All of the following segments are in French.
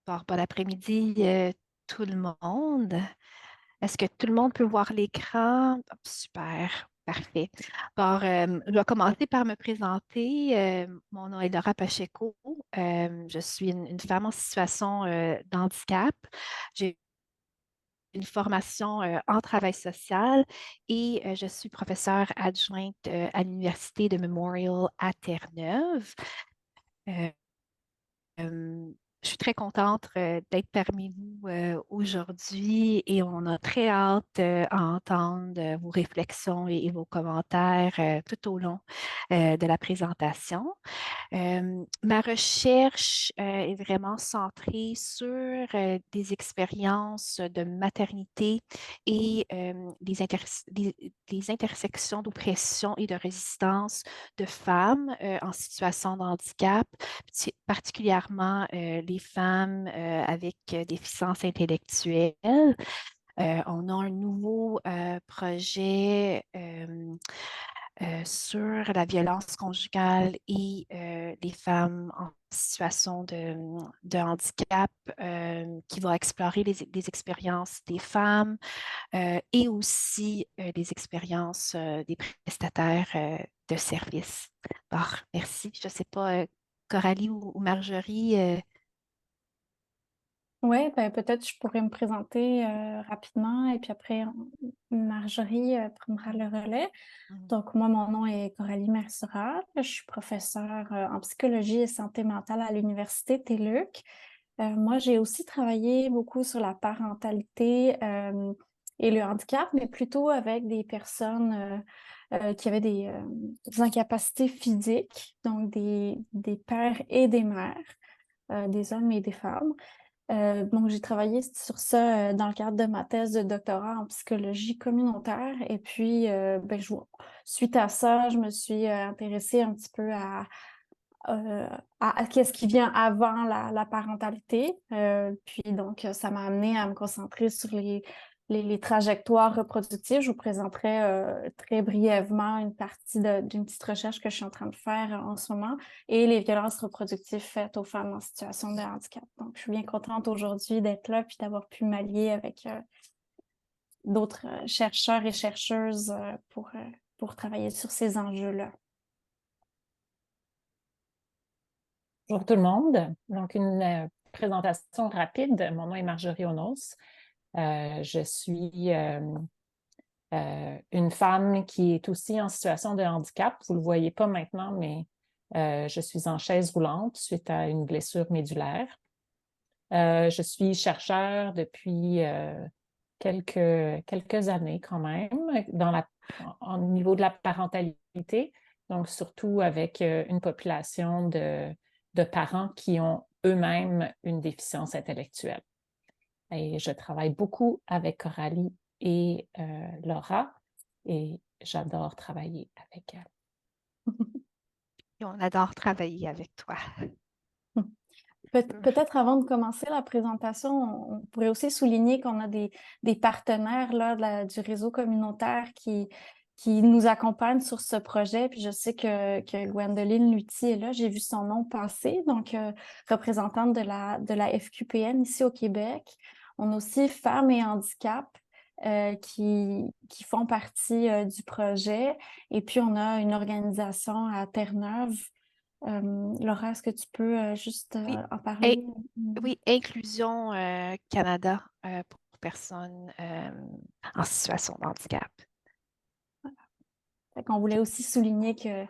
Bon après-midi, tout le monde. Est-ce que tout le monde peut voir l'écran? Super, parfait. Je vais commencer par me présenter. Mon nom est Laura Pacheco. Je suis une femme en situation d'handicap. J'ai une formation en travail social et je suis professeure adjointe à l'Université de Memorial à Terre-Neuve. Euh, Euh, je suis très contente d'être parmi vous aujourd'hui et on a très hâte à entendre vos réflexions et vos commentaires tout au long de la présentation. Ma recherche est vraiment centrée sur des expériences de maternité et des intersections d'oppression et de résistance de femmes en situation de handicap, particulièrement les femmes avec déficience intellectuelle. On a un nouveau projet sur la violence conjugale et les femmes en situation de handicap qui va explorer les expériences des femmes et aussi les expériences des prestataires de services. Bon, merci. Je ne sais pas, Coralie ou Marjorie. Oui, ben, peut-être je pourrais me présenter rapidement et puis après Marjorie prendra le relais. Mhm. Donc moi, mon nom est Coralie Mercera. Je suis professeure en psychologie et santé mentale à l'Université TÉLUQ. Moi, j'ai aussi travaillé beaucoup sur la parentalité et le handicap, mais plutôt avec des personnes qui avaient des incapacités physiques, donc des pères et des mères, des hommes et des femmes. Donc, j'ai travaillé sur ça dans le cadre de ma thèse de doctorat en psychologie communautaire. Et puis, suite à ça, je me suis intéressée un petit peu euh, à qu'est-ce qui vient avant la parentalité. Puis, donc, ça m'a amené à me concentrer sur les trajectoires reproductives. Je vous présenterai très brièvement une partie d'une petite recherche que je suis en train de faire en ce moment et les violences reproductives faites aux femmes en situation de handicap. Donc, je suis bien contente aujourd'hui d'être là puis d'avoir pu m'allier avec d'autres chercheurs et chercheuses pour travailler sur ces enjeux-là. Bonjour tout le monde. Donc, une présentation rapide. Mon nom est Marjorie Onos. Je suis une femme qui est aussi en situation de handicap. Vous ne le voyez pas maintenant, mais je suis en chaise roulante suite à une blessure médulaire. Je suis chercheur depuis quelques années quand même au niveau de la parentalité, donc surtout avec une population de parents qui ont eux-mêmes une déficience intellectuelle. Et je travaille beaucoup avec Coralie et Laura et j'adore travailler avec elles. Et on adore travailler avec toi. Peut-être avant de commencer la présentation, on pourrait aussi souligner qu'on a des partenaires là, du réseau communautaire qui nous accompagnent sur ce projet. Puis je sais que Gwendoline Luthi est là. J'ai vu son nom passer, donc représentante de la FQPN ici au Québec. On a aussi Femmes et Handicap qui font partie du projet. Et puis on a une organisation à Terre-Neuve. Laura, est-ce que tu peux juste Oui, en in- parler? oui, Inclusion Canada pour personnes en situation de handicap. Fait qu'on voulait aussi souligner que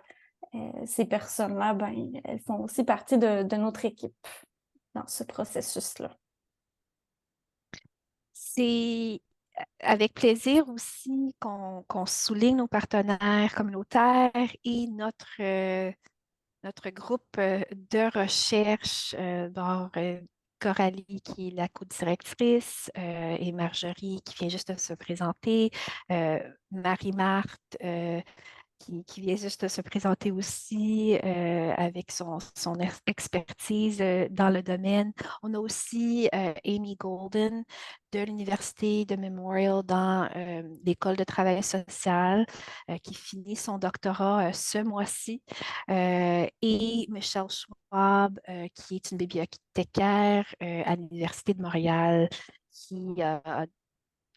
ces personnes-là, ben, elles font aussi partie de notre équipe dans ce processus-là. C'est avec plaisir aussi qu'on souligne nos partenaires communautaires et notre groupe de recherche, Coralie qui est la co-directrice et Marjorie qui vient juste de se présenter, Marie-Marthe qui vient juste de se présenter aussi avec son expertise dans le domaine. On a aussi Amy Golden de l'Université de Memorial dans l'École de travail social qui finit son doctorat ce mois-ci. Et Michelle Schwab, qui est une bibliothécaire à l'Université de Montréal, qui a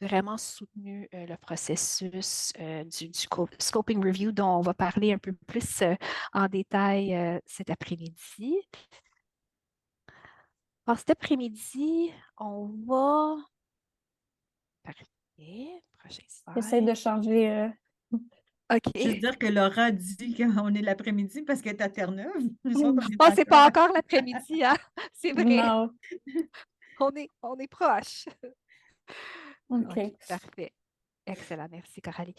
vraiment soutenu le processus du scoping review dont on va parler un peu plus en détail cet après-midi. Alors, cet après-midi, on va... Parfait. Prochain J'essaie slide. de changer. Juste OK. dire que Laura dit qu'on est l'après-midi parce qu'elle est à Terre-Neuve. Nous autres, on est Oh, c'est pas encore. encore l'après-midi, hein? C'est vrai. Non. On est proche. OK, OK. parfait. Excellent. Merci, Coralie.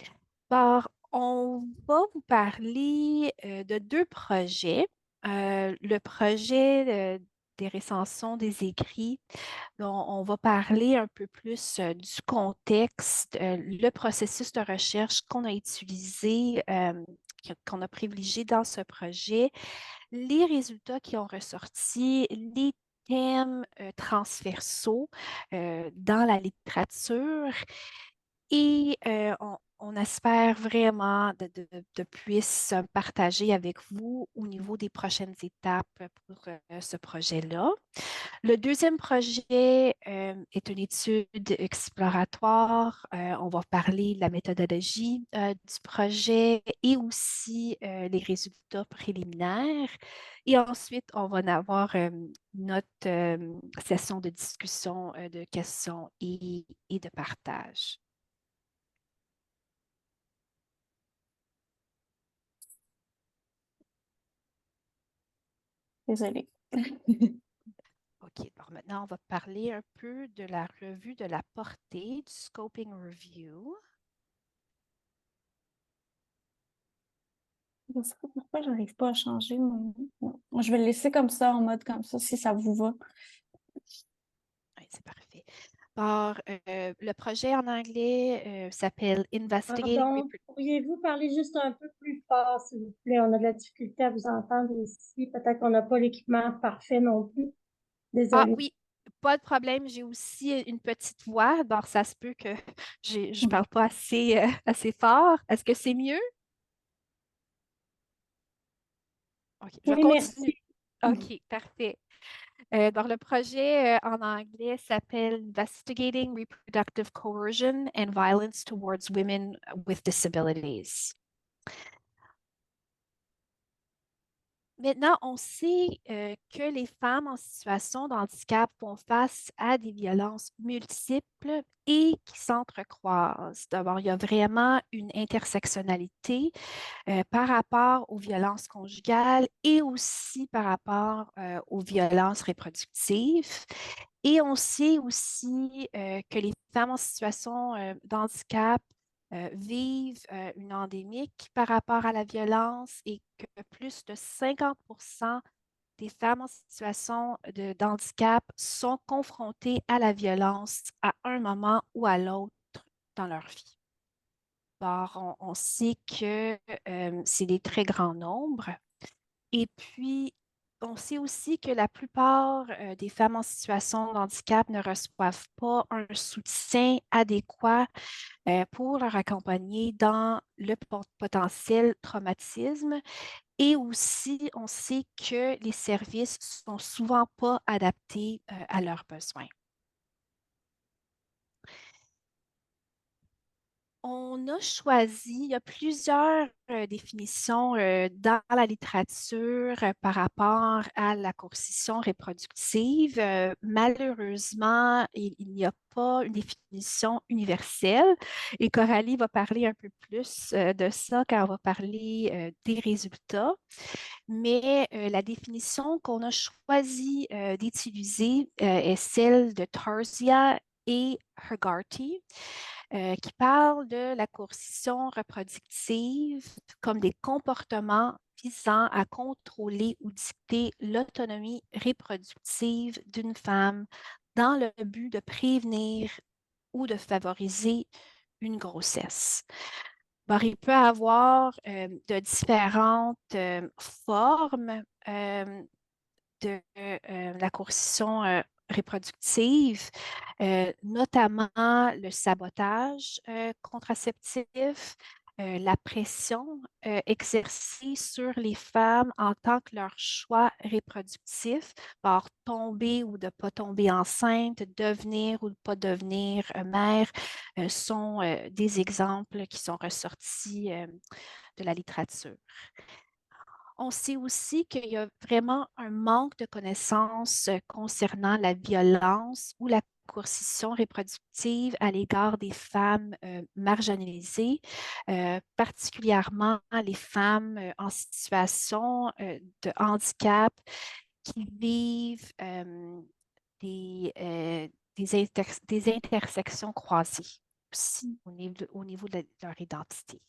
Alors, on va vous parler de deux projets. Le projet des recensions des écrits, dont on va parler un peu plus du contexte, le processus de recherche qu'on a utilisé, qu'on a privilégié dans ce projet, les résultats qui ont ressorti, les thèmes transversaux dans la littérature et on espère vraiment de puisse partager avec vous au niveau des prochaines étapes pour ce projet-là. Le deuxième projet est une étude exploratoire. On va parler de la méthodologie du projet et aussi les résultats préliminaires. Et ensuite, on va en avoir notre session de discussion, de questions et de partage. Désolée. OK, alors maintenant, on va parler un peu de la revue de la portée du Scoping Review. Je ne sais pas pourquoi je n'arrive pas à changer mon. Non. Je vais le laisser comme ça, en mode comme ça, si ça vous va. Oui, c'est parfait. Alors, le projet en anglais s'appelle Investigating Pardon, pourriez-vous parler juste un peu plus fort, s'il vous plaît? On a de la difficulté à vous entendre ici. Peut-être qu'on n'a pas l'équipement parfait non plus. Ah Désolée. oui, pas de problème. J'ai aussi une petite voix, alors ça se peut que je ne parle pas assez, assez fort. Est-ce que c'est mieux? OK, je vais Oui, continuer. merci. OK, parfait. Donc, le projet en anglais s'appelle Investigating Reproductive Coercion and Violence Towards Women with Disabilities. Maintenant, on sait que les femmes en situation de handicap font face à des violences multiples et qui s'entrecroisent. D'abord, il y a vraiment une intersectionnalité par rapport aux violences conjugales et aussi par rapport aux violences reproductives. Et on sait aussi que les femmes en situation de handicap vivent une endémique par rapport à la violence et que plus de 50% des femmes en situation handicap sont confrontées à la violence à un moment ou à l'autre dans leur vie. Alors, on sait que c'est des très grands nombres. Et puis, on sait aussi que la plupart des femmes en situation de handicap ne reçoivent pas un soutien adéquat pour leur accompagner dans le potentiel traumatisme. Et aussi, on sait que les services sont souvent pas adaptés à leurs besoins. On a choisi, il y a plusieurs définitions dans la littérature par rapport à la coercition reproductive. Malheureusement, il n'y a pas une définition universelle et Coralie va parler un peu plus de ça quand on va parler des résultats. Mais la définition qu'on a choisi d'utiliser est celle de Tarsia et Hegarty qui parle de la coercition reproductive comme des comportements visant à contrôler ou dicter l'autonomie reproductive d'une femme dans le but de prévenir ou de favoriser une grossesse. Alors, il peut avoir de différentes formes de la coercition reproductive, notamment le sabotage contraceptif, la pression exercée sur les femmes en tant que leur choix reproductif, par tomber ou de ne pas tomber enceinte, devenir ou de ne pas devenir mère, sont des exemples qui sont ressortis de la littérature. On sait aussi qu'il y a vraiment un manque de connaissances concernant la violence ou la coercition reproductive à l'égard des femmes marginalisées, particulièrement les femmes en situation de handicap qui vivent des intersections croisées aussi au niveau de leur identité.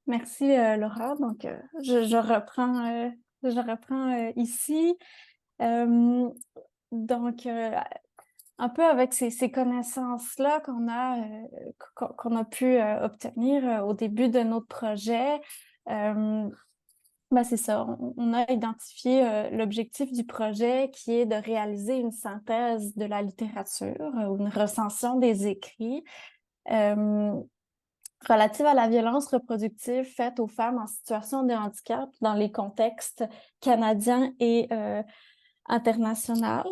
Merci, Laura. Donc, je reprends ici. Euh, donc, un peu avec ces connaissances-là qu'on a pu obtenir au début de notre projet, c'est ça. On a identifié l'objectif du projet qui est de réaliser une synthèse de la littérature ou une recension des écrits. Relative à la violence reproductive faite aux femmes en situation de handicap dans les contextes canadiens et international.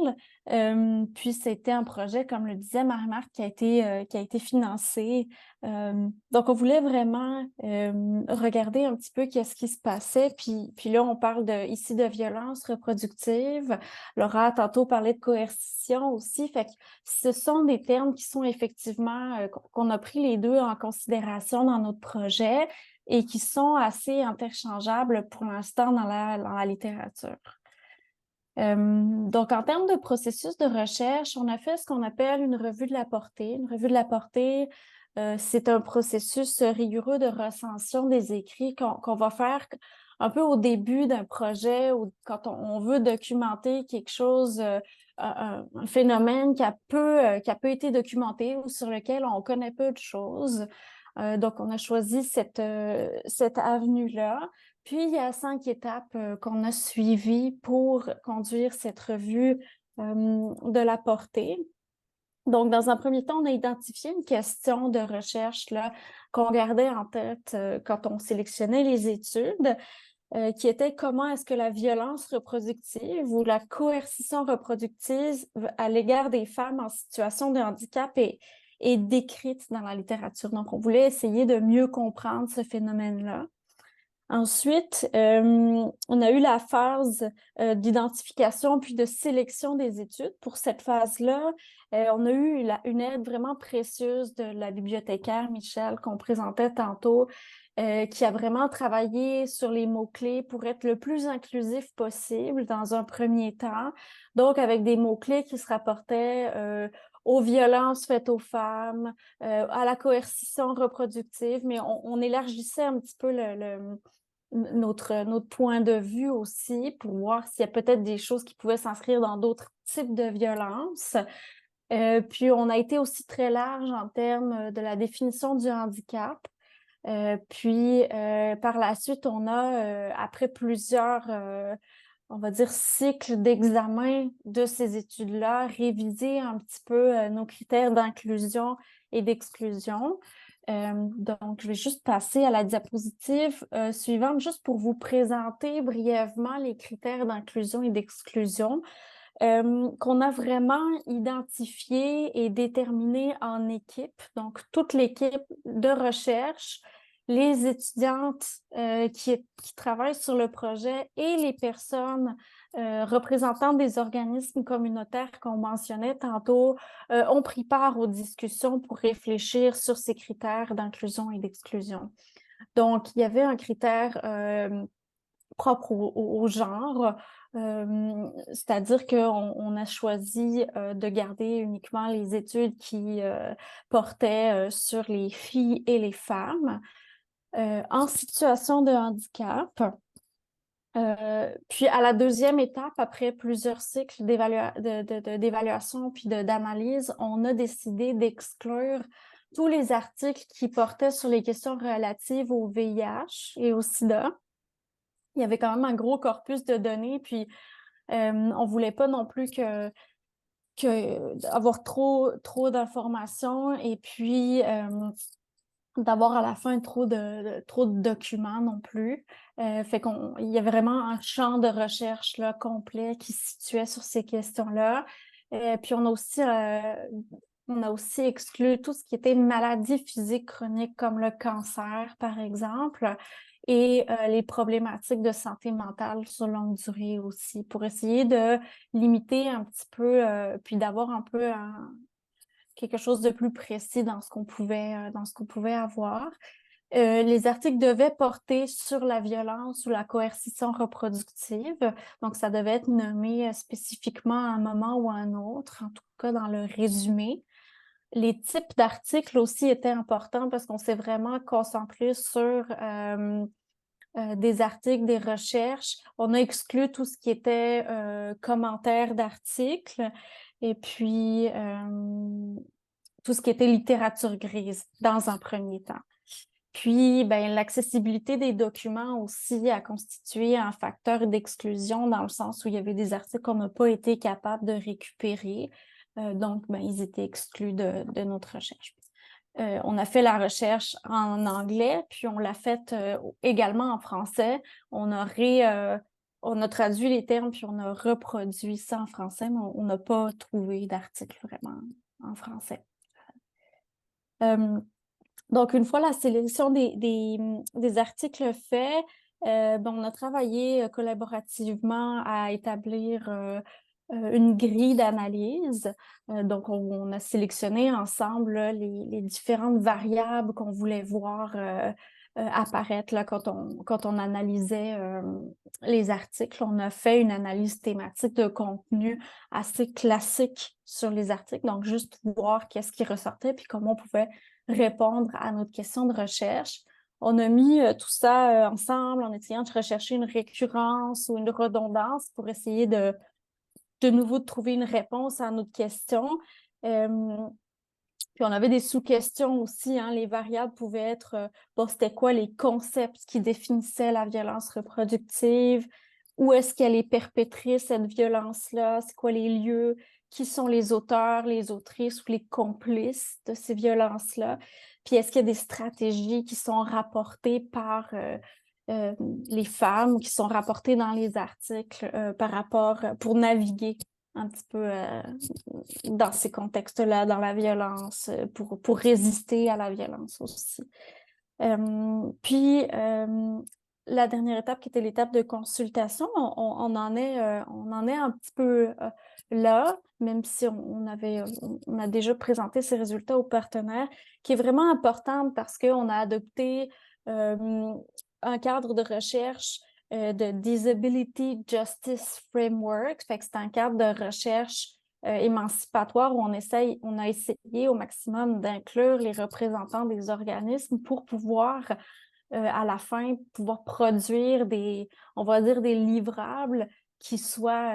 Puis c'était un projet, comme le disait Marie-Marc, qui a été financé. Donc, on voulait vraiment regarder un petit peu qu'est-ce qui se passait. Puis là, on parle ici de violence reproductive. Laura a tantôt parlé de coercition aussi. Fait que ce sont des termes qui sont effectivement, qu'on a pris les deux en considération dans notre projet et qui sont assez interchangeables pour l'instant dans la littérature. Donc, en termes de processus de recherche, on a fait ce qu'on appelle une revue de la portée. Une revue de la portée, c'est un processus rigoureux de recension des écrits qu'on va faire un peu au début d'un projet ou quand on veut documenter quelque chose, un phénomène qui a peu été documenté ou sur lequel on connaît peu de choses. Donc, on a choisi cette avenue-là. Puis, il y a 5 étapes qu'on a suivies pour conduire cette revue de la portée. Donc, dans un premier temps, on a identifié une question de recherche là, qu'on gardait en tête quand on sélectionnait les études, qui était comment est-ce que la violence reproductive ou la coercition reproductive à l'égard des femmes en situation de handicap est décrite dans la littérature. Donc, on voulait essayer de mieux comprendre ce phénomène-là. Ensuite, on a eu la phase d'identification puis de sélection des études. Pour cette phase-là, on a eu une aide vraiment précieuse de la bibliothécaire Michel qu'on présentait tantôt, qui a vraiment travaillé sur les mots-clés pour être le plus inclusif possible dans un premier temps. Donc, avec des mots-clés qui se rapportaient aux violences faites aux femmes, à la coercition reproductive, mais on élargissait un petit peu notre point de vue aussi pour voir s'il y a peut-être des choses qui pouvaient s'inscrire dans d'autres types de violences. Puis, on a été aussi très large en termes de la définition du handicap. Puis, par la suite, on a, après plusieurs, on va dire, cycles d'examen de ces études-là, révisé un petit peu nos critères d'inclusion et d'exclusion. Donc, je vais juste passer à la diapositive suivante, juste pour vous présenter brièvement les critères d'inclusion et d'exclusion qu'on a vraiment identifiés et déterminés en équipe. Donc, toute l'équipe de recherche, les étudiantes qui travaillent sur le projet et les personnes représentantes des organismes communautaires qu'on mentionnait tantôt ont pris part aux discussions pour réfléchir sur ces critères d'inclusion et d'exclusion. Donc, il y avait un critère propre au genre, c'est-à-dire qu'on a choisi de garder uniquement les études qui portaient sur les filles et les femmes en situation de handicap. Puis à la deuxième étape, après plusieurs cycles d'évaluation puis d'analyse, on a décidé d'exclure tous les articles qui portaient sur les questions relatives au VIH et au sida. Il y avait quand même un gros corpus de données, puis on voulait pas non plus avoir trop d'informations et puis d'avoir à la fin trop de documents non plus. Fait qu'il y avait vraiment un champ de recherche là, complet qui se situait sur ces questions-là. Puis on a aussi exclu tout ce qui était maladies physiques chroniques comme le cancer, par exemple, et les problématiques de santé mentale sur longue durée aussi, pour essayer de limiter un petit peu, puis d'avoir un peu quelque chose de plus précis dans ce qu'on pouvait avoir. Les articles devaient porter sur la violence ou la coercition reproductive. Donc, ça devait être nommé spécifiquement à un moment ou à un autre, en tout cas dans le résumé. Les types d'articles aussi étaient importants parce qu'on s'est vraiment concentré sur des articles, des recherches. On a exclu tout ce qui était commentaires d'articles et puis tout ce qui était littérature grise dans un premier temps. Puis, ben, l'accessibilité des documents aussi a constitué un facteur d'exclusion dans le sens où il y avait des articles qu'on n'a pas été capable de récupérer. Donc, ben, ils étaient exclus de notre recherche. On a fait la recherche en anglais, puis on l'a faite également en français. On a traduit les termes, puis on a reproduit ça en français, mais on n'a pas trouvé d'article vraiment en français. Donc, une fois la sélection des articles faits, ben, on a travaillé collaborativement à établir une grille d'analyse. Donc, on a sélectionné ensemble là, les différentes variables qu'on voulait voir apparaître là, quand on analysait les articles. On a fait une analyse thématique de contenu assez classique sur les articles. Donc, juste voir qu'est-ce qui ressortait puis comment on pouvait répondre à notre question de recherche. On a mis tout ça ensemble en essayant de rechercher une récurrence ou une redondance pour essayer de nouveau de trouver une réponse à notre question. Puis on avait des sous-questions aussi, hein. Les variables pouvaient être, bon, c'était quoi les concepts qui définissaient la violence reproductive? Où est-ce qu'elle est perpétrée, cette violence-là? C'est quoi les lieux? Qui sont les auteurs, les autrices ou les complices de ces violences-là? Puis est-ce qu'il y a des stratégies qui sont rapportées par les femmes, qui sont rapportées dans les articles par rapport, pour naviguer un petit peu dans ces contextes-là, dans la violence, pour résister à la violence aussi. Puis, la dernière étape qui était l'étape de consultation, on en est un petit peu là, même si on a déjà présenté ces résultats aux partenaires, qui est vraiment importante parce qu'on a adopté un cadre de recherche de Disability Justice Framework. Fait que c'est un cadre de recherche émancipatoire où on a essayé au maximum d'inclure les représentants des organismes pour pouvoir, à la fin, pouvoir produire on va dire, des livrables qui soient,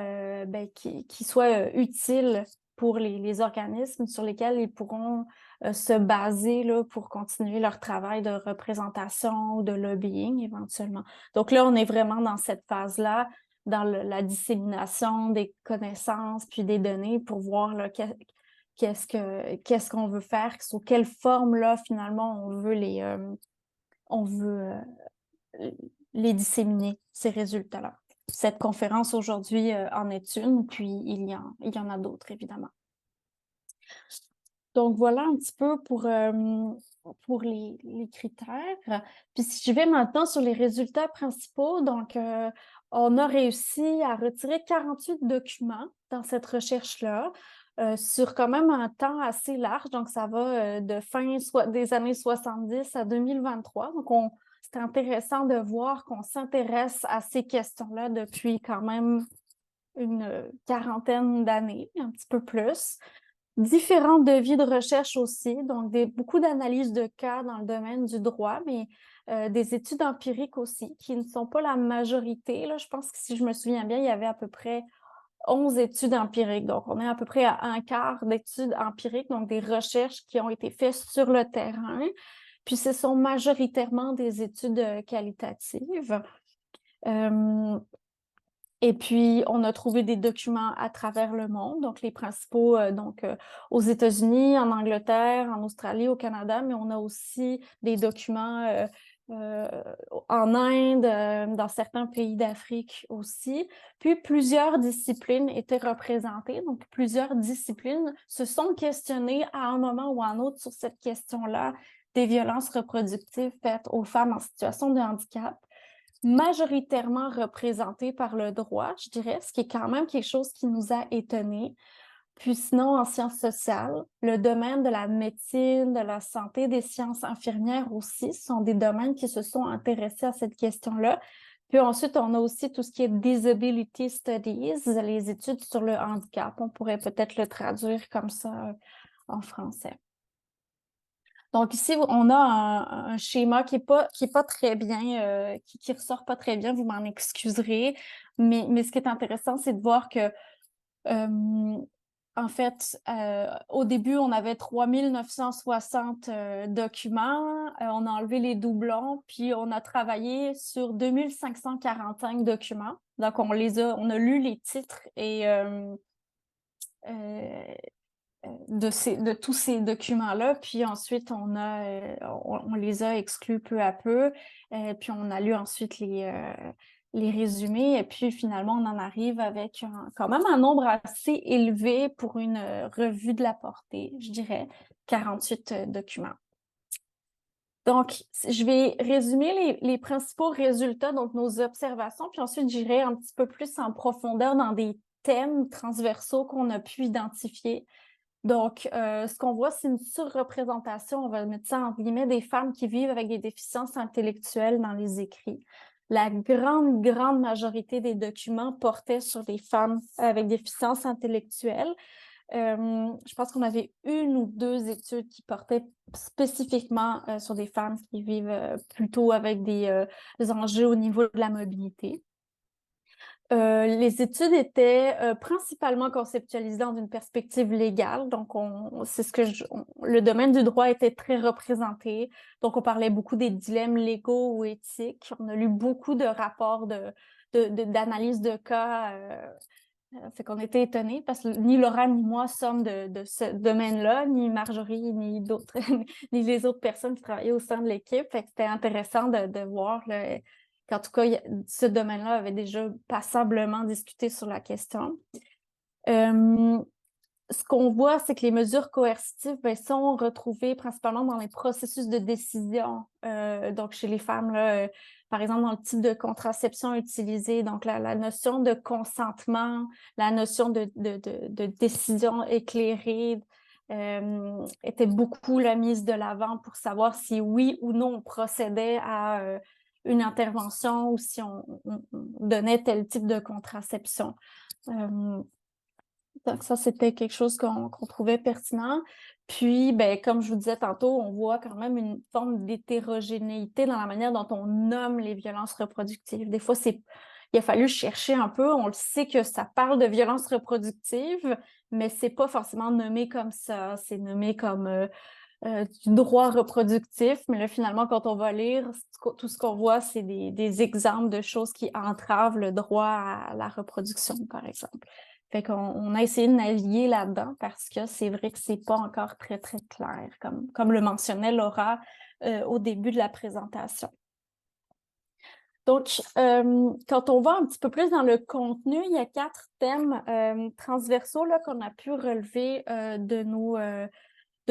utiles pour les organismes sur lesquels ils pourront se baser là, pour continuer leur travail de représentation ou de lobbying éventuellement. Donc là, on est vraiment dans cette phase-là, dans la dissémination des connaissances puis des données pour voir là, qu'est-ce qu'on veut faire, sous quelle forme là, finalement, on veut les disséminer, ces résultats-là. Cette conférence aujourd'hui en est une, puis il y en a d'autres, évidemment. Donc, voilà un petit peu pour les critères. Puis si je vais maintenant sur les résultats principaux, donc on a réussi à retirer 48 documents dans cette recherche-là sur quand même un temps assez large. Donc, ça va de des années 70 à 2023. Donc, c'est intéressant de voir qu'on s'intéresse à ces questions-là depuis quand même une quarantaine d'années, un petit peu plus. différents devis de recherche aussi, donc beaucoup d'analyses de cas dans le domaine du droit, mais des études empiriques aussi, qui ne sont pas la majorité. Là, je pense que si je me souviens bien, il y avait à peu près 11 études empiriques. Donc, on est à peu près à un quart d'études empiriques, donc des recherches qui ont été faites sur le terrain. Puis, ce sont majoritairement des études qualitatives. Et puis, on a trouvé des documents à travers le monde, donc les principaux, aux États-Unis, en Angleterre, en Australie, au Canada, mais on a aussi des documents en Inde, dans certains pays d'Afrique aussi. Puis, plusieurs disciplines étaient représentées, donc plusieurs disciplines se sont questionnées à un moment ou à un autre sur cette question-là des violences reproductives faites aux femmes en situation de handicap, majoritairement représentées par le droit, je dirais, ce qui est quand même quelque chose qui nous a étonnés. Puis sinon, en sciences sociales, le domaine de la médecine, de la santé, des sciences infirmières aussi sont des domaines qui se sont intéressés à cette question-là. Puis ensuite, on a aussi tout ce qui est disability studies, les études sur le handicap. On pourrait peut-être le traduire comme ça en français. Donc ici, on a un schéma qui est pas très bien, qui ressort pas très bien, vous m'en excuserez. Mais ce qui est intéressant, c'est de voir que en fait, au début, on avait 3960 documents. On a enlevé les doublons, puis on a travaillé sur 2545 documents. Donc, on a lu les titres et de tous ces documents-là, puis ensuite on les a exclus peu à peu, puis on a lu ensuite les résumés, et puis finalement on en arrive avec quand même un nombre assez élevé pour une revue de la portée, je dirais, 48 documents. Donc, je vais résumer les principaux résultats, donc nos observations, puis ensuite j'irai un petit peu plus en profondeur dans des thèmes transversaux qu'on a pu identifier. Donc, ce qu'on voit, c'est une surreprésentation, on va mettre ça en guillemets, des femmes qui vivent avec des déficiences intellectuelles dans les écrits. La grande majorité des documents portaient sur des femmes avec des déficiences intellectuelles. Je pense qu'on avait une ou deux études qui portaient spécifiquement sur des femmes qui vivent plutôt avec des enjeux au niveau de la mobilité. Les études étaient principalement conceptualisées dans une perspective légale, donc le domaine du droit était très représenté, donc on parlait beaucoup des dilemmes légaux ou éthiques. On a lu beaucoup de rapports d'analyse de cas, fait qu'on était étonnés parce que ni Laura ni moi sommes de ce domaine-là, ni Marjorie, ni d'autres, ni les autres personnes qui travaillaient au sein de l'équipe. Fait que c'était intéressant de voir qu'en tout cas, ce domaine-là avait déjà passablement discuté sur la question. Ce qu'on voit, c'est que les mesures coercitives sont retrouvées principalement dans les processus de décision. Donc, chez les femmes, là, par exemple, dans le type de contraception utilisée, donc la notion de consentement, la notion de décision éclairée était beaucoup la mise de l'avant pour savoir si oui ou non on procédait à une intervention ou si on donnait tel type de contraception. Donc ça, c'était quelque chose qu'on trouvait pertinent. Puis, ben, comme je vous disais tantôt, on voit quand même une forme d'hétérogénéité dans la manière dont on nomme les violences reproductives. Des fois, il a fallu chercher un peu. On le sait que ça parle de violences reproductives, mais c'est pas forcément nommé comme ça. C'est nommé comme du droit reproductif. Mais là, finalement, quand on va lire, tout ce qu'on voit, c'est des exemples de choses qui entravent le droit à la reproduction, par exemple. Fait qu'on a essayé de naviguer là-dedans parce que c'est vrai que c'est pas encore très, très clair, comme le mentionnait Laura au début de la présentation. Donc, quand on va un petit peu plus dans le contenu, il y a 4 thèmes transversaux là, qu'on a pu relever de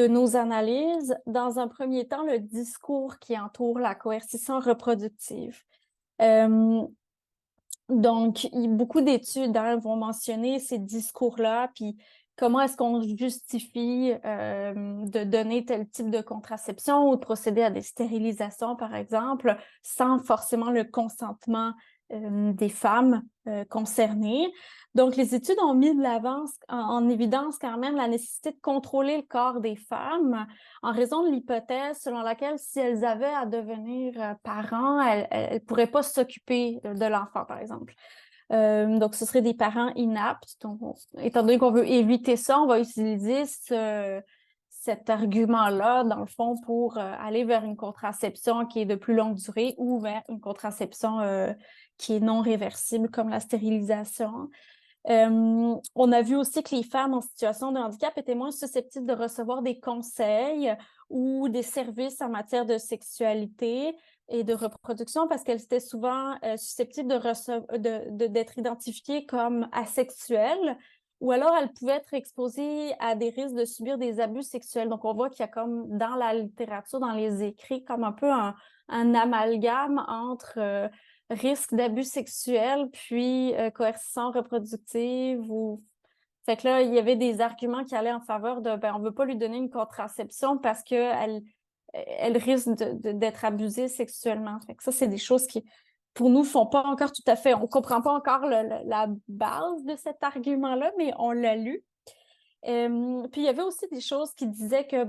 nos analyses. Dans un premier temps, le discours qui entoure la coercition reproductive. Donc, beaucoup d'études vont mentionner ces discours-là, puis comment est-ce qu'on justifie de donner tel type de contraception ou de procéder à des stérilisations, par exemple, sans forcément le consentement des femmes concernées. Donc, les études ont mis de l'avance en évidence quand même la nécessité de contrôler le corps des femmes en raison de l'hypothèse selon laquelle si elles avaient à devenir parents, elles ne pourraient pas s'occuper de l'enfant, par exemple. Donc, ce seraient des parents inaptes. Donc, étant donné qu'on veut éviter ça, on va utiliser cet argument-là, dans le fond, pour aller vers une contraception qui est de plus longue durée ou vers une contraception qui est non réversible, comme la stérilisation. On a vu aussi que les femmes en situation de handicap étaient moins susceptibles de recevoir des conseils ou des services en matière de sexualité et de reproduction parce qu'elles étaient souvent susceptibles d'être identifiées comme asexuelles ou alors elles pouvaient être exposées à des risques de subir des abus sexuels. Donc, on voit qu'il y a comme dans la littérature, dans les écrits, comme un peu un amalgame entre risque d'abus sexuels puis coercition reproductive ou... Fait que là, il y avait des arguments qui allaient en faveur de on veut pas lui donner une contraception parce qu'elle risque d'être abusée sexuellement. Fait que ça, c'est des choses qui, pour nous, font pas encore tout à fait... On comprend pas encore la base de cet argument-là, mais on l'a lu. Puis il y avait aussi des choses qui disaient que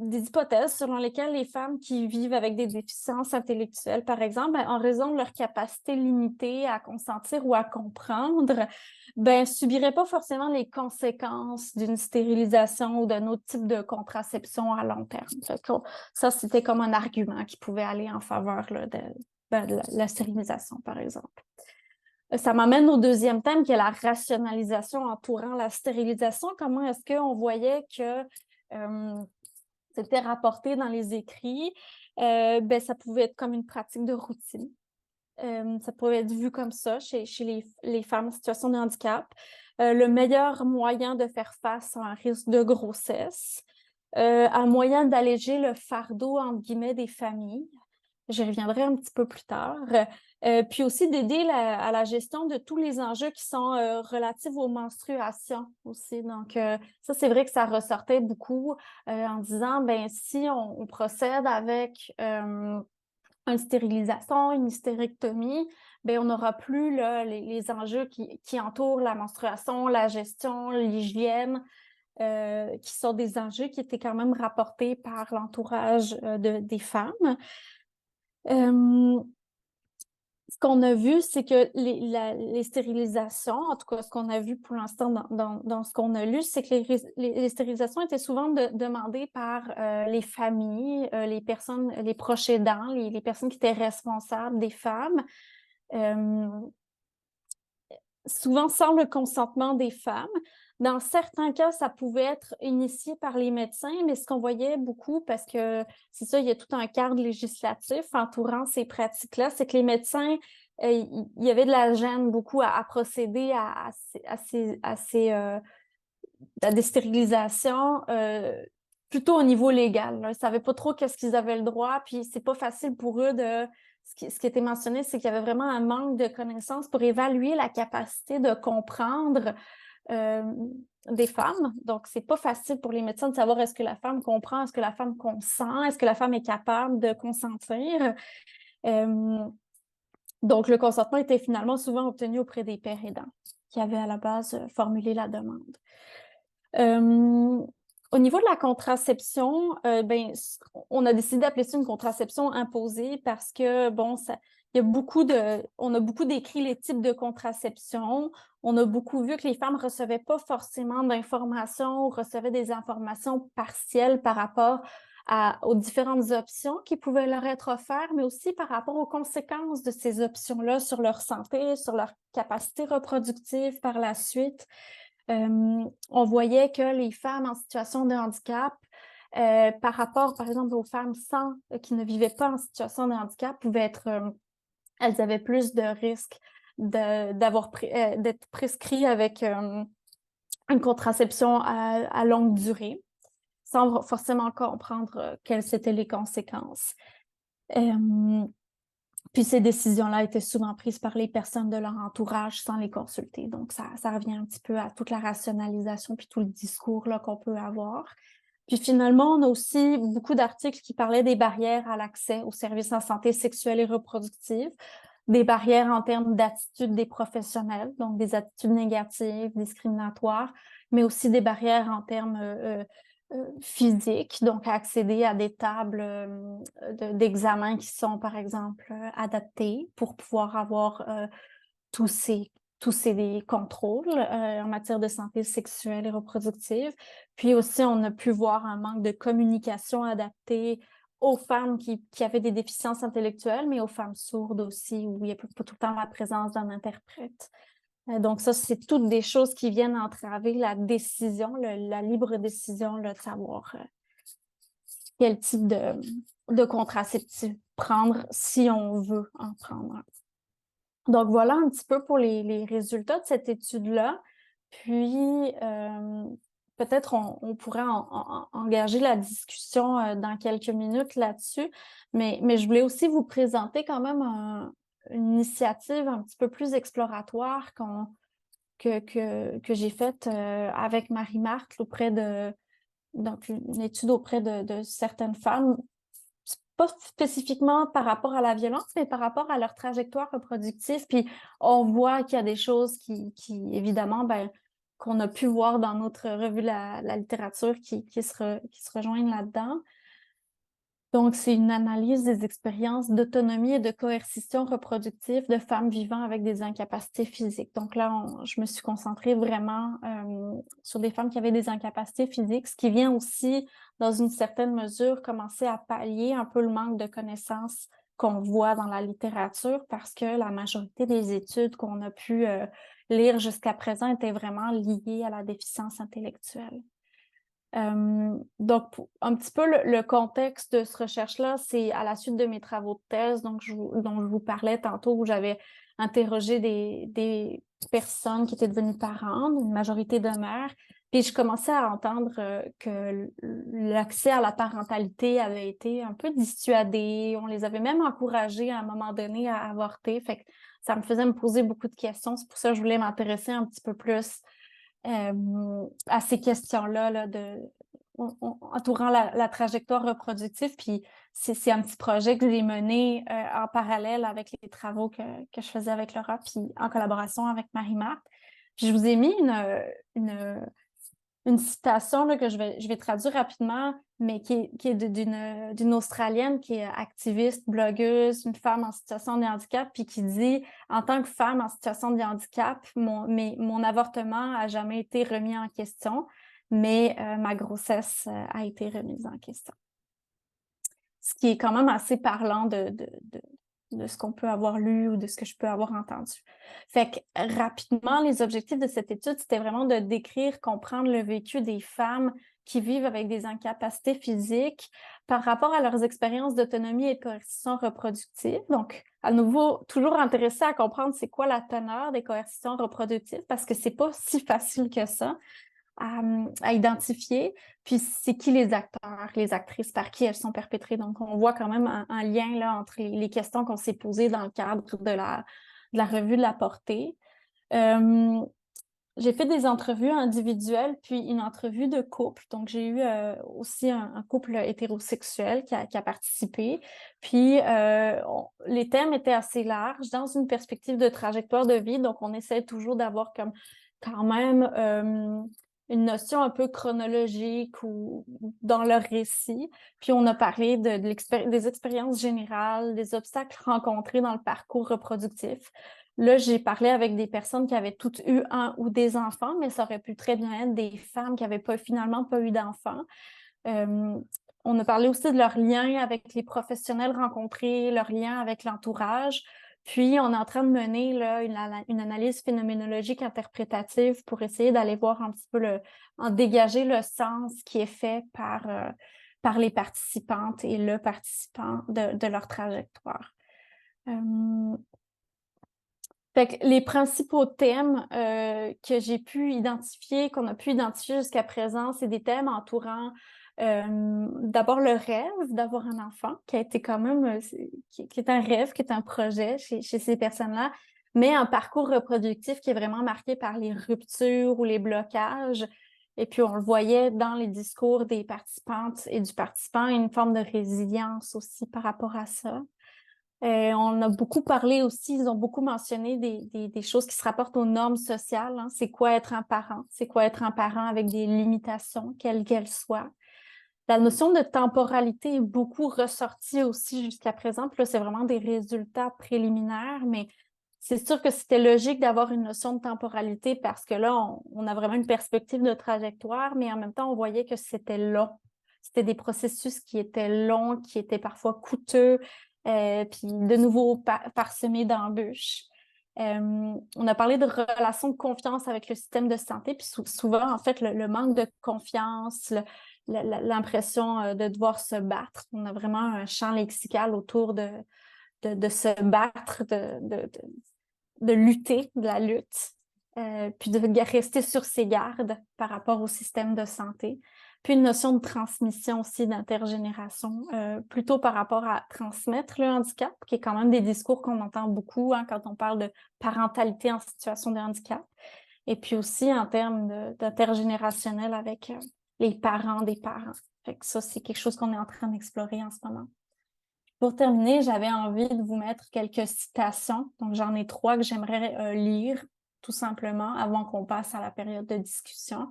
des hypothèses selon lesquelles les femmes qui vivent avec des déficiences intellectuelles, par exemple, en raison de leur capacité limitée à consentir ou à comprendre, subiraient pas forcément les conséquences d'une stérilisation ou d'un autre type de contraception à long terme. Ça, c'était comme un argument qui pouvait aller en faveur là, de la stérilisation, par exemple. Ça m'amène au deuxième thème, qui est la rationalisation entourant la stérilisation. Comment est-ce qu'on voyait que c'était rapporté dans les écrits? Ça pouvait être comme une pratique de routine. Ça pouvait être vu comme ça chez les femmes en situation de handicap. Le meilleur moyen de faire face à un risque de grossesse. Un moyen d'alléger le fardeau, entre guillemets, des familles. J'y reviendrai un petit peu plus tard. Puis aussi d'aider à la gestion de tous les enjeux qui sont relatifs aux menstruations aussi. Donc, ça, c'est vrai que ça ressortait beaucoup en disant, si on procède avec une stérilisation, une hystérectomie, on n'aura plus là, les enjeux qui entourent la menstruation, la gestion, l'hygiène, qui sont des enjeux qui étaient quand même rapportés par l'entourage des femmes. Ce qu'on a vu, c'est que les stérilisations, en tout cas ce qu'on a vu pour l'instant dans ce qu'on a lu, c'est que les stérilisations étaient souvent demandées par les familles, les personnes, les proches aidants, les personnes qui étaient responsables des femmes, souvent sans le consentement des femmes. Dans certains cas, ça pouvait être initié par les médecins, mais ce qu'on voyait beaucoup, parce que c'est ça, il y a tout un cadre législatif entourant ces pratiques-là, c'est que les médecins, il y avait de la gêne beaucoup à procéder à des stérilisations plutôt au niveau légal. Là. Ils ne savaient pas trop qu'est-ce qu'ils avaient le droit, puis c'est pas facile pour eux de... Ce qui était mentionné, c'est qu'il y avait vraiment un manque de connaissances pour évaluer la capacité de comprendre des femmes. Donc, c'est pas facile pour les médecins de savoir est-ce que la femme comprend, est-ce que la femme consent, est-ce que la femme est capable de consentir. Donc, le consentement était finalement souvent obtenu auprès des pères aidants qui avaient à la base formulé la demande. Au niveau de la contraception, on a décidé d'appeler ça une contraception imposée parce que, on a beaucoup décrit les types de contraception. On a beaucoup vu que les femmes ne recevaient pas forcément d'informations ou recevaient des informations partielles par rapport aux différentes options qui pouvaient leur être offertes, mais aussi par rapport aux conséquences de ces options-là sur leur santé, sur leur capacité reproductive par la suite. On voyait que les femmes en situation de handicap, par rapport, par exemple, aux femmes qui ne vivaient pas en situation de handicap, elles avaient plus de risques d'être prescrites avec une contraception à longue durée, sans forcément comprendre quelles étaient les conséquences. Puis ces décisions-là étaient souvent prises par les personnes de leur entourage sans les consulter. Donc, ça revient un petit peu à toute la rationalisation puis tout le discours là, qu'on peut avoir. Puis finalement, on a aussi beaucoup d'articles qui parlaient des barrières à l'accès aux services en santé sexuelle et reproductive, des barrières en termes d'attitude des professionnels, donc des attitudes négatives, discriminatoires, mais aussi des barrières en termes physiques, donc à accéder à des tables d'examen qui sont, par exemple, adaptées pour pouvoir avoir tous ces contrôles en matière de santé sexuelle et reproductive. Puis aussi, on a pu voir un manque de communication adaptée aux femmes qui avaient des déficiences intellectuelles, mais aux femmes sourdes aussi, où il n'y a pas tout le temps la présence d'un interprète. Donc ça, c'est toutes des choses qui viennent entraver la décision, la libre décision de savoir quel type de contraceptif prendre si on veut en prendre un. Donc, voilà un petit peu pour les résultats de cette étude-là. Puis, peut-être on pourrait engager la discussion dans quelques minutes là-dessus, mais je voulais aussi vous présenter quand même une initiative un petit peu plus exploratoire que j'ai faite avec Marie-Marthe donc une étude auprès de certaines femmes, pas spécifiquement par rapport à la violence, mais par rapport à leur trajectoire reproductive. Puis on voit qu'il y a des choses qui évidemment, qu'on a pu voir dans notre revue la littérature qui se rejoignent là-dedans. Donc, c'est une analyse des expériences d'autonomie et de coercition reproductive de femmes vivant avec des incapacités physiques. Donc là, je me suis concentrée vraiment sur des femmes qui avaient des incapacités physiques, ce qui vient aussi, dans une certaine mesure, commencer à pallier un peu le manque de connaissances qu'on voit dans la littérature, parce que la majorité des études qu'on a pu lire jusqu'à présent étaient vraiment liées à la déficience intellectuelle. Donc, un petit peu le contexte de cette recherche-là, c'est à la suite de mes travaux de thèse, dont je vous parlais tantôt, où j'avais interrogé des personnes qui étaient devenues parents, une majorité de mères, puis je commençais à entendre que l'accès à la parentalité avait été un peu dissuadé, on les avait même encouragés à un moment donné à avorter, fait que ça me faisait me poser beaucoup de questions, c'est pour ça que je voulais m'intéresser un petit peu plus à ces questions-là entourant la trajectoire reproductive. Puis c'est un petit projet que j'ai mené en parallèle avec les travaux que je faisais avec Laura, puis en collaboration avec Marie-Marthe. Puis je vous ai mis une citation là, que je vais traduire rapidement, mais qui est d'une Australienne qui est activiste, blogueuse, une femme en situation de handicap, puis qui dit « En tant que femme en situation de handicap, mon avortement a jamais été remis en question, mais ma grossesse a été remise en question. » Ce qui est quand même assez parlant de ce qu'on peut avoir lu ou de ce que je peux avoir entendu. Fait que rapidement, les objectifs de cette étude, c'était vraiment de décrire, comprendre le vécu des femmes qui vivent avec des incapacités physiques par rapport à leurs expériences d'autonomie et de coercition reproductive. Donc, à nouveau, toujours intéressé à comprendre c'est quoi la teneur des coercitions reproductives, parce que c'est pas si facile que ça à identifier, puis c'est qui les acteurs, les actrices, par qui elles sont perpétrées. Donc, on voit quand même un lien là, entre les questions qu'on s'est posées dans le cadre de la revue de la portée. J'ai fait des entrevues individuelles, puis une entrevue de couple. Donc, j'ai eu aussi un couple hétérosexuel qui a participé. Puis, les thèmes étaient assez larges dans une perspective de trajectoire de vie. Donc, on essaie toujours d'avoir comme quand même une notion un peu chronologique ou dans leur récit. Puis on a parlé des expériences générales, des obstacles rencontrés dans le parcours reproductif. Là, j'ai parlé avec des personnes qui avaient toutes eu un ou des enfants, mais ça aurait pu très bien être des femmes qui n'avaient finalement pas eu d'enfants. On a parlé aussi de leur lien avec les professionnels rencontrés, leur lien avec l'entourage. Puis, on est en train de mener là, une analyse phénoménologique interprétative pour essayer d'aller voir un petit peu en dégager le sens qui est fait par les participantes et le participant de leur trajectoire. Fait que les principaux thèmes que j'ai pu identifier, qu'on a pu identifier jusqu'à présent, c'est des thèmes entourant d'abord le rêve d'avoir un enfant, qui a été quand même, qui est un rêve, qui est un projet chez ces personnes-là, mais un parcours reproductif qui est vraiment marqué par les ruptures ou les blocages Et puis, on le voyait dans les discours des participantes et du participant, une forme de résilience aussi par rapport à ça. On a beaucoup parlé aussi, ils ont beaucoup mentionné des choses qui se rapportent aux normes sociales. Hein. C'est quoi être un parent? C'est quoi être un parent avec des limitations, quelles qu'elles soient? La notion de temporalité est beaucoup ressortie aussi jusqu'à présent. Puis là, c'est vraiment des résultats préliminaires, mais c'est sûr que c'était logique d'avoir une notion de temporalité parce que là, on a vraiment une perspective de trajectoire, mais en même temps, on voyait que c'était long. C'était des processus qui étaient longs, qui étaient parfois coûteux, puis de nouveau parsemés d'embûches. On a parlé de relations de confiance avec le système de santé, puis souvent, en fait, le manque de confiance, l'impression de devoir se battre. On a vraiment un champ lexical autour de se battre, de lutter, de la lutte, puis de rester sur ses gardes par rapport au système de santé. Puis une notion de transmission aussi, d'intergénération, plutôt par rapport à transmettre le handicap, qui est quand même des discours qu'on entend beaucoup hein, quand on parle de parentalité en situation de handicap. Et puis aussi en termes d'intergénérationnel avec les parents des parents. Fait que ça, c'est quelque chose qu'on est en train d'explorer en ce moment. Pour terminer, j'avais envie de vous mettre quelques citations. Donc, j'en ai 3 que j'aimerais lire, tout simplement, avant qu'on passe à la période de discussion.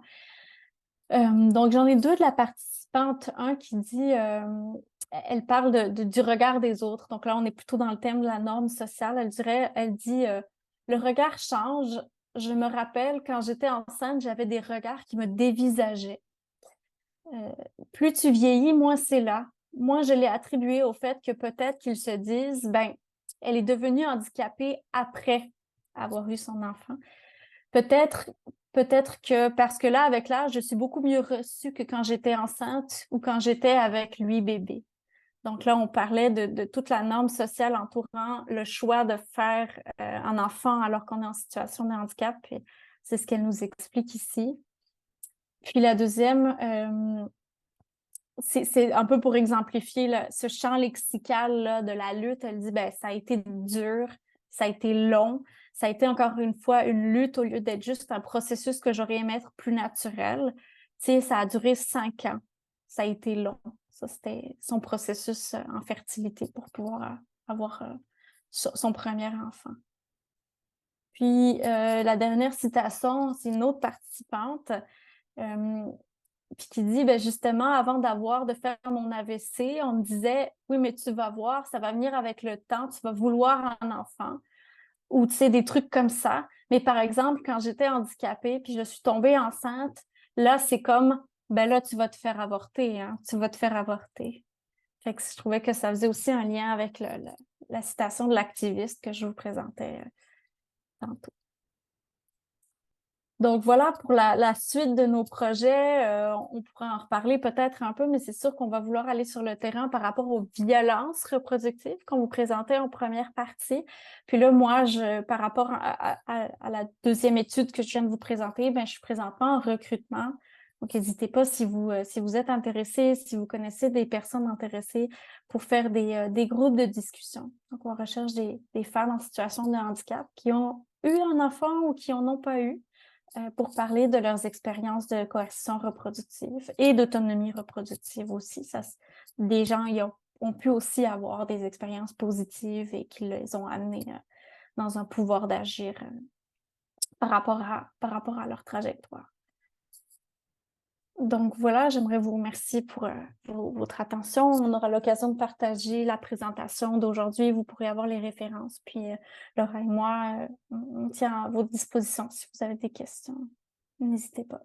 Donc, j'en ai 2 de la participante. Un qui dit, elle parle du regard des autres. Donc là, on est plutôt dans le thème de la norme sociale. Elle dit, le regard change. Je me rappelle, quand j'étais enceinte, j'avais des regards qui me dévisageaient. Plus tu vieillis, moins c'est là. Moi, je l'ai attribué au fait que peut-être qu'ils se disent, ben, elle est devenue handicapée après avoir eu son enfant. Peut-être que parce que là, avec l'âge, je suis beaucoup mieux reçue que quand j'étais enceinte ou quand j'étais avec lui bébé. Donc là, on parlait de toute la norme sociale entourant le choix de faire un enfant alors qu'on est en situation de handicap. Et c'est ce qu'elle nous explique ici. Puis la deuxième, c'est un peu pour exemplifier là, ce champ lexical là, de la lutte. Elle dit, ben, ça a été dur, ça a été long, ça a été encore une fois une lutte au lieu d'être juste un processus que j'aurais aimé être plus naturel. Tu sais, ça a duré 5 ans. Ça a été long. Ça, c'était son processus en fertilité pour pouvoir avoir son premier enfant. Puis, la dernière citation, c'est une autre participante puis qui dit, ben justement, avant de faire mon AVC, on me disait, oui, mais tu vas voir, ça va venir avec le temps, tu vas vouloir un enfant. Ou, tu sais, des trucs comme ça. Mais par exemple, quand j'étais handicapée, puis je suis tombée enceinte, là, c'est comme, ben là, tu vas te faire avorter, hein, tu vas te faire avorter. Fait que je trouvais que ça faisait aussi un lien avec la citation de l'activiste que je vous présentais tantôt. Donc voilà pour la suite de nos projets. On pourra en reparler peut-être un peu, mais c'est sûr qu'on va vouloir aller sur le terrain par rapport aux violences reproductives qu'on vous présentait en première partie. Puis là, moi, par rapport à la deuxième étude que je viens de vous présenter, ben, je suis présentement en recrutement. Donc, n'hésitez pas si vous êtes intéressé, si vous connaissez des personnes intéressées pour faire des groupes de discussion. Donc, on recherche des femmes en situation de handicap qui ont eu un enfant ou qui en ont pas eu, pour parler de leurs expériences de coercition reproductive et d'autonomie reproductive aussi. Des gens ont pu aussi avoir des expériences positives et qui les ont amenés dans un pouvoir d'agir par rapport à leur trajectoire. Donc voilà, j'aimerais vous remercier pour votre attention. On aura l'occasion de partager la présentation d'aujourd'hui. Vous pourrez avoir les références. Puis Laura et moi, on tient à votre disposition si vous avez des questions. N'hésitez pas.